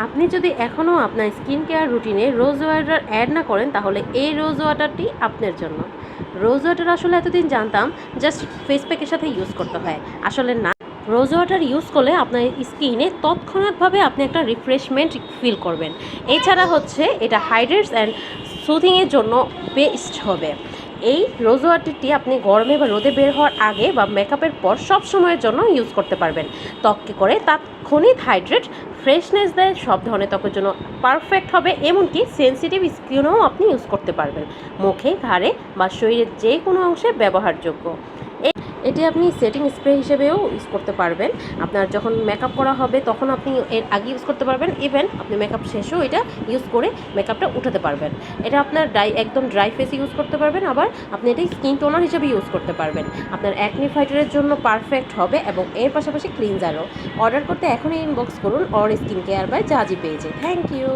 আপনি যদি এখনও আপনার স্কিন কেয়ার রুটিনে রোজ ওয়াটার অ্যাড না করেন তাহলে এই রোজ ওয়াটারটি আপনার জন্য। রোজ ওয়াটার আসলে এতদিন জানতাম জাস্ট ফেস প্যাকের সাথে ইউজ করতে হয়, আসলে না। রোজ ওয়াটার ইউজ করলে আপনার স্কিনে তৎক্ষণাৎভাবে আপনি একটা রিফ্রেশমেন্ট ফিল করবেন। এছাড়া হচ্ছে এটা হাইড্রেটস অ্যান্ড সুথিংয়ের জন্য বেস্ট হবে। এই রোজ ওয়াটারটি আপনি গরমে বা রোদে বের হওয়ার আগে বা মেকআপের পর সব সময়ের জন্য ইউজ করতে পারবেন। ত্বককে করে তাৎক্ষণিক হাইড্রেট, ফ্রেশনেস দেয়, সব ধরনের ত্বকের জন্য পারফেক্ট হবে। এমনকি সেন্সিটিভ স্কিনেও আপনি ইউজ করতে পারবেন, মুখে, ঘাড়ে বা শরীরের যে কোনো অংশে ব্যবহারযোগ্য। এটি আপনি সেটিং স্প্রে হিসেবেও ইউজ করতে পারবেন। আপনার যখন মেকআপ করা হবে তখন আপনি এর আগে ইউজ করতে পারবেন, ইভেন আপনি মেকআপ শেষেও এটা ইউজ করে মেকআপটা উঠাতে পারবেন। এটা আপনার একদম ড্রাই ফেসে ইউজ করতে পারবেন, আবার আপনি এটা স্কিন টোনার হিসেবে ইউজ করতে পারবেন। আপনার অ্যাকনি ফাইটারের জন্য পারফেক্ট হবে এবং এর পাশাপাশি ক্লিনজারও। অর্ডার করতে এখনই ইনবক্স করুন অর স্কিন কেয়ার বাই জাজি পেজে। Thank you.